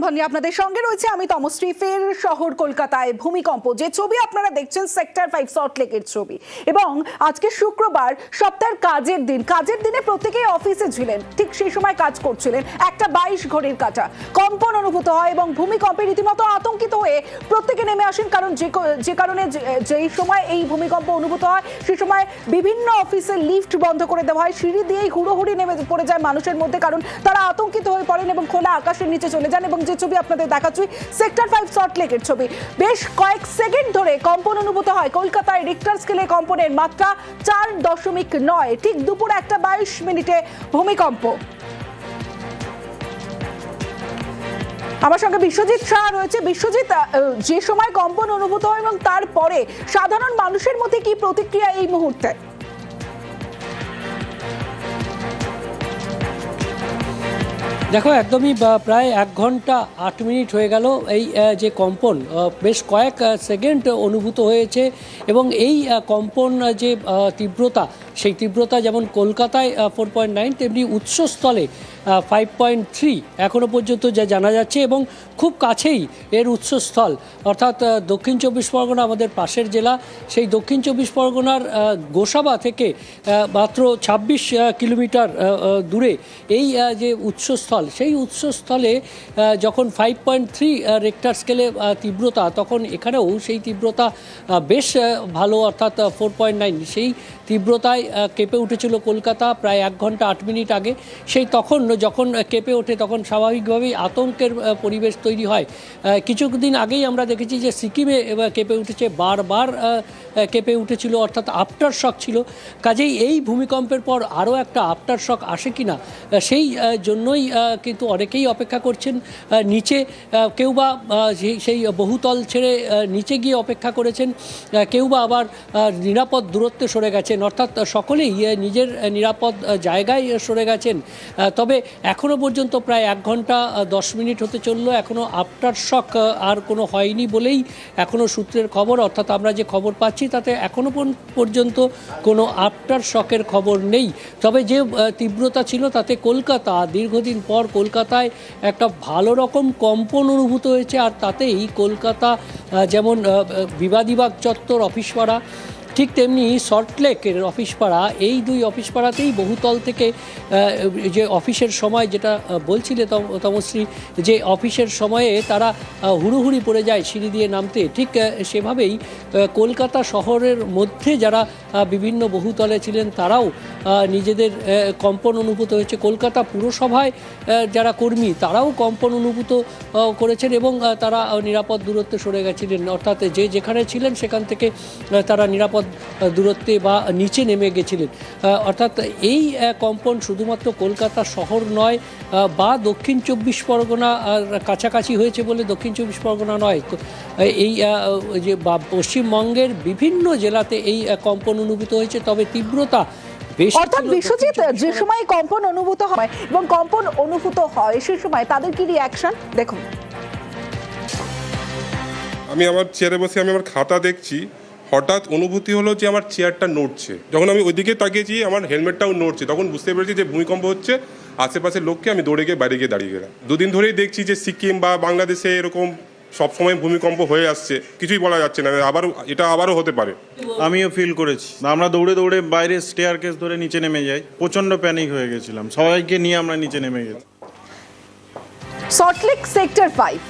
ধন্যবাদ। আপনাদের সঙ্গে রয়েছে আমি তমশ্রী। ফের শহর কলকাতায় ভূমিকম্প, যে ছবি আপনারা দেখছেন সেক্টর 5 সল্টলেকের ছবি। এবং আজকে শুক্রবার, সপ্তাহের কাজের দিনে প্রত্যেকেই অফিসে ছিলেন, ঠিক সেই সময় কাজ করছিলেন। 1:22 ঘড়ির কাঁটা কম্পন অনুভূত হয় এবং ভূমিকম্পে রীতিমতো আতঙ্কিত হয়ে প্রত্যেকে নেমে আসেন। কারণ যে কারণে যেই সময় এই ভূমিকম্প অনুভূত হয় সেই সময় বিভিন্ন অফিসের লিফট বন্ধ করে দেওয়া হয়, সিঁড়ি দিয়েই হুড়োহুড়ি নেমে পড়ে যায় মানুষের মধ্যে, কারণ তারা আতঙ্কিত হয়ে পড়েন এবং খোলা আকাশের নিচে চলে যান। এবং যে ছবি আপনাদের দেখাচ্ছি সেক্টর 5 সল্টলেকের ছবি। বেশ কয়েক সেকেন্ড ধরে কম্পন অনুভূত হয় কলকাতায়। রিক্টার স্কেলে কম্পনের মাত্রা 4.9। ঠিক দুপুর 1:22 ভূমিকম্প। আমার সঙ্গে বিশ্বজিৎ শাহ রয়েছে। বিশ্বজিৎ, যে সময় কম্পন অনুভূত হয় এবং তারপরে সাধারণ মানুষের মধ্যে কি প্রতিক্রিয়া এই মুহূর্তে? দেখো, একদমই প্রায় 1 ঘন্টা 8 মিনিট হয়ে গেল এই যে কম্পন বেশ কয়েক সেকেন্ড অনুভূত হয়েছে। এবং এই কম্পন যে তীব্রতা, সেই তীব্রতা যেমন কলকাতায় 4.9 তেমনি উৎসস্থলে 5.3 এখনও পর্যন্ত যা জানা যাচ্ছে। এবং খুব কাছেই এর উৎসস্থল, অর্থাৎ দক্ষিণ 24 পরগনা আমাদের পাশের জেলা, সেই দক্ষিণ 24 পরগনার গোসাবা থেকে মাত্র 26 কিলোমিটার দূরে এই যে উৎসস্থল, সেই উৎসস্থলে যখন 5.3 রেক্টার স্কেলে তীব্রতা, তখন এখানেও সেই তীব্রতা বেশ ভালো, অর্থাৎ 4.9। সেই তীব্রতায় কেঁপে উঠেছিল কলকাতা প্রায় 1 ঘন্টা 8 মিনিট আগে। সেই তখন যখন কেঁপে ওঠে তখন স্বাভাবিকভাবেই আতঙ্কের পরিবেশ তৈরি হয়। কিছুদিন আগেই আমরা দেখেছি যে সিকিমে কেঁপে উঠেছে, বারবার কেঁপে উঠেছিল, অর্থাৎ আফটার শক ছিল। কাজেই এই ভূমিকম্পের পর আরও একটা আফটার শক আসে কিনা, সেই জন্যই কিন্তু অনেকেই অপেক্ষা করছেন নিচে। কেউ বা সেই বহুতল ছেড়ে নিচে গিয়ে অপেক্ষা করেছেন, কেউ বা আবার নিরাপদ দূরত্বে সরে গেছেন, অর্থাৎ সকলেই নিজের নিরাপদ জায়গায় সরে গেছেন। তবে এখনও পর্যন্ত প্রায় 1 ঘন্টা 10 মিনিট হতে চললো, এখনও আফটার শক আর কোনো হয়নি বলেই এখনও সূত্রের খবর, অর্থাৎ আমরা যে খবর পাচ্ছি তাতে এখনও পর্যন্ত কোনো আফটার শকের খবর নেই। তবে যে তীব্রতা ছিল তাতে কলকাতা, দীর্ঘদিন পর কলকাতায় একটা ভালো রকম কম্পন অনুভূত হয়েছে। আর তাতেই কলকাতা যেমন বিবাদীবাগ চত্বর অফিস পাড়া, ঠিক তেমনি সল্টলেকের অফিস পাড়া, এই 2 অফিস পাড়াতেই বহুতল থেকে যে অফিসের সময়, যেটা বলছিলে তমশ্রী, যে অফিসের সময়ে তারা হুড়োহুড়ি পড়ে যায় সিঁড়ি দিয়ে নামতে, ঠিক সেভাবেই কলকাতা শহরের মধ্যে যারা বিভিন্ন বহুতলে ছিলেন তারাও নিজেদের কম্পন অনুভূত হয়েছে। কলকাতা পুরসভায় যারা কর্মী তারাও কম্পন অনুভূত করেছেন এবং তারা নিরাপদ দূরত্বে সরে গেছিলেন, অর্থাৎ যে যেখানে ছিলেন সেখান থেকে তারা নিরাপদ দূরত্বে বা নিচে নেমে গেছিলেন। অর্থাৎ এই কম্পন শুধুমাত্র কলকাতা শহর নয় বা দক্ষিণ 24 পরগনা কাছাকাছি হয়েছে বলে দক্ষিণ 24 পরগনা নয়, এই যে পশ্চিমবঙ্গের বিভিন্ন জেলাতে এই কম্পন অনুভূত হয়েছে। তবে তীব্রতা অর্থাৎ বিশ্বজিৎ, যে সময় কম্পন অনুভূত হয় এবং কম্পন অনুভূত হয় সেই সময় তাদের কি রিয়াকশন দেখুন। আমি আমার চেয়ারে বসে আমি আমার খাতা দেখছি, হঠাৎ অনুভূতি হলো যে আমার চেয়ারটা নড়ছে। যখন আমি ওইদিকে তাকিয়েছি আমার হেলমেটটাও নড়ছে, তখন বুঝতে পেরেছি যে ভূমিকম্প হচ্ছে। আশেপাশের লোককে আমি দৌড়ে গিয়ে বাইরে গিয়ে দাঁড়িয়ে গেলাম। 2 দিন ধরেই দেখছি যে সিকিম বা বাংলাদেশে এরকম সবসময় ভূমিকম্প হয়ে আসছে, কিছুই বলা যাচ্ছে না, আবারও হতে পারে। আমিও ফিল করেছি। আমরা দৌড়ে দৌড়ে বাইরে স্টেয়ার কেস ধরে নিচে নেমে যাই, প্রচণ্ড প্যানিক হয়ে গেছিলাম, সবাইকে নিয়ে আমরা নিচে নেমে গেছি। সল্টলেক সেক্টর 5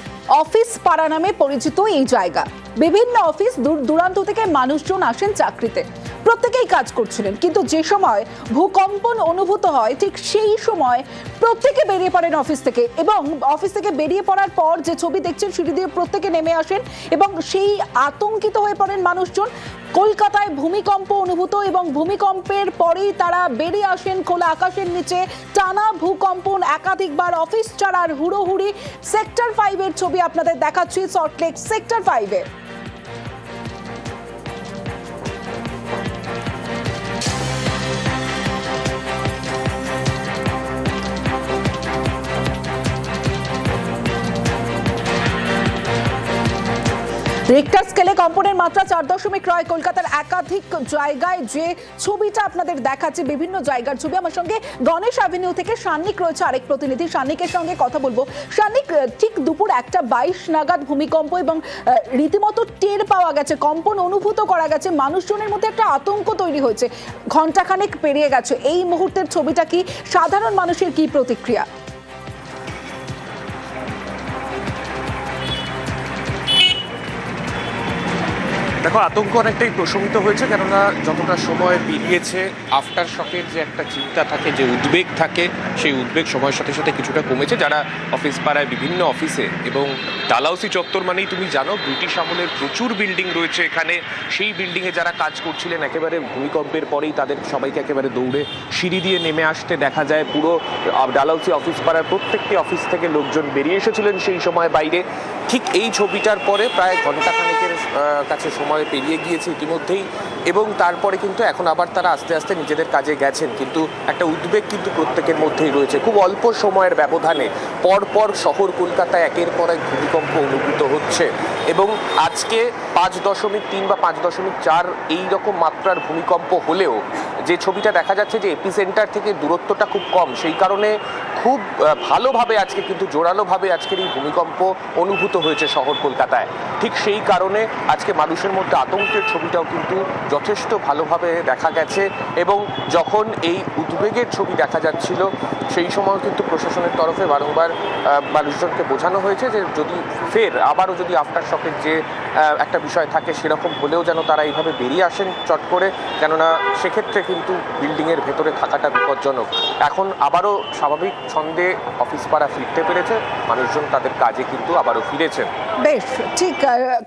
অফিস পাড়া নামে পরিচিত এই জায়গা। বিভিন্ন অফিস দূর দূরান্ত থেকে মানুষজন আসেন চাকরিতে, প্রত্যেকেই কাজ করছিলেন। কিন্তু যে সময় ভূকম্পন অনুভূত হয় ঠিক সেই সময় প্রত্যেকে বেরিয়ে পড়েন অফিস থেকে। এবং অফিস থেকে বেরিয়ে পড়ার পর যে ছবি দেখছেন সিঁড়ি দিয়ে প্রত্যেকে নেমে আসেন এবং সেই আতঙ্কিত হয়ে পড়েন মানুষজন। কলকাতায় ভূমিকম্প অনুভূত এবং ভূমিকম্পের পরেই তারা বেরিয়ে আসেন খোলা আকাশের নিচে। টানা ভূকম্পন, একাধিকবার অফিস ছাড়ার হুড়োহুড়ি। সেক্টর 5 এর ছবি আপনাদের দেখাচ্ছি, সল্টলেক সেক্টর 5 এ। রিক্টার স্কেলে কম্পনের মাত্রা 4.9 কলকাতার একাধিক জায়গায় যে ছবিটা আপনাদের দেখাচ্ছে, বিভিন্ন জায়গার ছবি। আমার সঙ্গে গণেশ অ্যাভিনিউ থেকে সান্নিক রয়েছে আরেক প্রতিনিধি, সান্নিকের সঙ্গে কথা বলবো। সান্নিক, ঠিক দুপুর 1:22 নাগাদ ভূমিকম্প এবং রীতিমতো টের পাওয়া গেছে, কম্পন অনুভূত করা গেছে, মানুষজনের মধ্যে একটা আতঙ্ক তৈরি হয়েছে। ঘন্টাখানেক পেরিয়ে গেছে, এই মুহূর্তের ছবিটা কি, সাধারণ মানুষের কি প্রতিক্রিয়া? দেখো, আতঙ্ক অনেকটাই প্রশমিত হয়েছে, কেননা যতটা সময় পেরিয়েছে আফটার শকের যে একটা চিন্তা থাকে, যে উদ্বেগ থাকে, সেই উদ্বেগ সময়ের সাথে সাথে কিছুটা কমেছে। যারা অফিস পাড়ায় বিভিন্ন অফিসে, এবং ডালহাউসি চত্বর মানেই তুমি জানো ব্রিটিশ আমলের প্রচুর বিল্ডিং রয়েছে এখানে, সেই বিল্ডিংয়ে যারা কাজ করছিলেন একেবারে ভূমিকম্পের পরেই তাদের সবাইকে একেবারে দৌড়ে সিঁড়ি দিয়ে নেমে আসতে দেখা যায়। পুরো ডালহাউসি অফিস পাড়ার প্রত্যেকটি অফিস থেকে লোকজন বেরিয়ে এসেছিলেন সেই সময় বাইরে। ঠিক এই ছবিটার পরে প্রায় ঘণ্টাখানেকের কাছে সময় পেরিয়ে গিয়েছে ইতিমধ্যেই, এবং তারপরে কিন্তু এখন আবার তারা আস্তে আস্তে নিজেদের কাজে গেছেন, কিন্তু একটা উদ্বেগ কিন্তু প্রত্যেকের মধ্যেই রয়েছে। খুব অল্প সময়ের ব্যবধানে পরপর শহর কলকাতায় একের পর এক ভূমিকম্প অনুভূত হচ্ছে, এবং আজকে 5.3 বা 5.4 এই রকম মাত্রার ভূমিকম্প হলেও যে ছবিটা দেখা যাচ্ছে যে এপিসেন্টার থেকে দূরত্বটা খুব কম, সেই কারণে খুব ভালোভাবে আজকে কিন্তু জোরালোভাবে আজকের এই ভূমিকম্প অনুভূত হয়েছে শহর কলকাতায়। ঠিক সেই কারণে আজকে মানুষের মধ্যে আতঙ্কের ছবিটাও কিন্তু যথেষ্ট ভালোভাবে দেখা গেছে, এবং যখন এই উদ্বেগের ছবি দেখা যাচ্ছিল সেই সময় কিন্তু প্রশাসনের তরফে বারংবার মানুষজনকে বোঝানো হয়েছে যে যদি আবারও যদি আফটার শকের যে একটা বিষয় থাকে সেরকম হলেও যেন তারা এইভাবে বেরিয়ে আসেন চট করে, কেননা সেক্ষেত্রে কিন্তু বিল্ডিংয়ের ভেতরে থাকাটা বিপজ্জনক। এখন আবারও স্বাভাবিক ছন্দে অফিস পাড়া ফিরতে পেরেছে, মানুষজন তাদের কাজে কিন্তু আবারও ফিরেছেন। বেশ, ঠিক,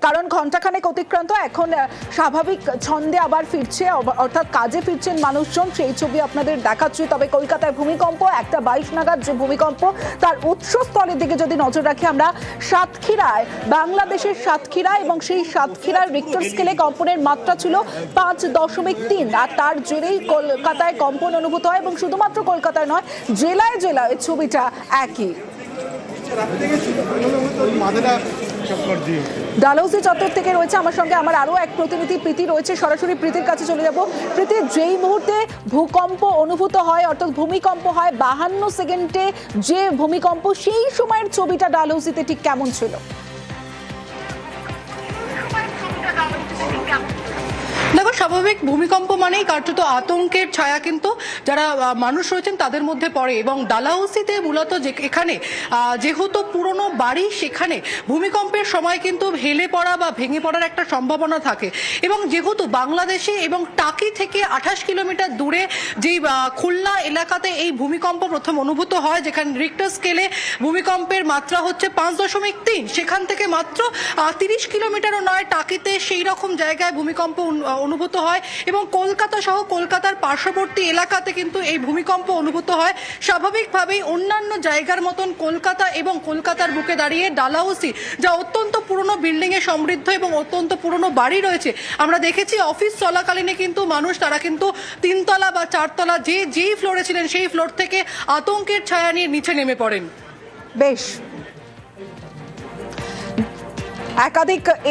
কারণ ঘন্টাখানেক অতিক্রান্ত, এখন স্বাভাবিক ছন্দে আবার ফিরছে, অর্থাৎ কাজে ফিরছেন মানুষজন, সেই ছবি আপনাদের দেখাচ্ছি। তবে কলকাতায় ভূমিকম্প 1:22 নাগাদ যে ভূমিকম্প, তার উৎসস্থলের দিকে যদি নজর রাখি আমরা, সাতক্ষীরায়, বাংলাদেশের সাতক্ষীরা, এবং সেই সাতক্ষীরার রিক্টার স্কেলে কম্পনের মাত্রা ছিল 5.3, আর তার জেরেই কলকাতায় কম্পন অনুভূত হয়, এবং শুধুমাত্র কলকাতায় নয়, জেলায় জেলায় ছবিটা একই। ডালহাউসি চত্বর থেকে রয়েছে আমার সঙ্গে আমার আরো এক প্রতিনিধি প্রীতি রয়েছে, সরাসরি প্রীতির কাছে চলে যাব। প্রীতি, যেই মুহূর্তে ভূকম্প অনুভূত হয়, অর্থাৎ ভূমিকম্প হয় 52 সেকেন্ডে যে ভূমিকম্প, সেই সময়ের ছবিটা ডালহাউসিতে ঠিক কেমন ছিল? দেখো, স্বাভাবিক ভূমিকম্প মানেই কার্যত আতঙ্কের ছায়া কিন্তু যারা মানুষ রয়েছেন তাদের মধ্যে পড়ে, এবং ডালহাউসিতে মূলত এখানে যেহেতু পুরনো বাড়ি, সেখানে ভূমিকম্পের সময় কিন্তু হেলে পড়া বা ভেঙে পড়ার একটা সম্ভাবনা থাকে, এবং যেহেতু বাংলাদেশে এবং টাকি থেকে 28 কিলোমিটার দূরে যে খুলনা এলাকাতে এই ভূমিকম্প প্রথম অনুভূত হয়, যেখানে রিক্টার স্কেলে ভূমিকম্পের মাত্রা হচ্ছে 5.3, সেখান থেকে মাত্র 30 কিলোমিটারও নয়, টাকিতে সেই রকম জায়গায় ভূমিকম্প অনুভূত হয়, এবং কলকাতা সহ কলকাতার পার্শ্ববর্তী এলাকাতে কিন্তু এই ভূমিকম্প অনুভূত হয়। স্বাভাবিকভাবেই অন্যান্য জায়গার মতন কলকাতা এবং কলকাতার বুকে দাঁড়িয়ে ডালহাউসি, যা অত্যন্ত পুরনো বিল্ডিং এ সমৃদ্ধ এবং অত্যন্ত পুরনো বাড়ি রয়েছে, আমরা দেখেছি অফিস চলাকালীনে কিন্তু মানুষ তারা কিন্তু 3 তলা বা 4 তলা যেই ফ্লোরে ছিলেন সেই ফ্লোর থেকে আতঙ্কের ছায়া নিয়ে নিচে নেমে পড়েন। বেশ, একাধিক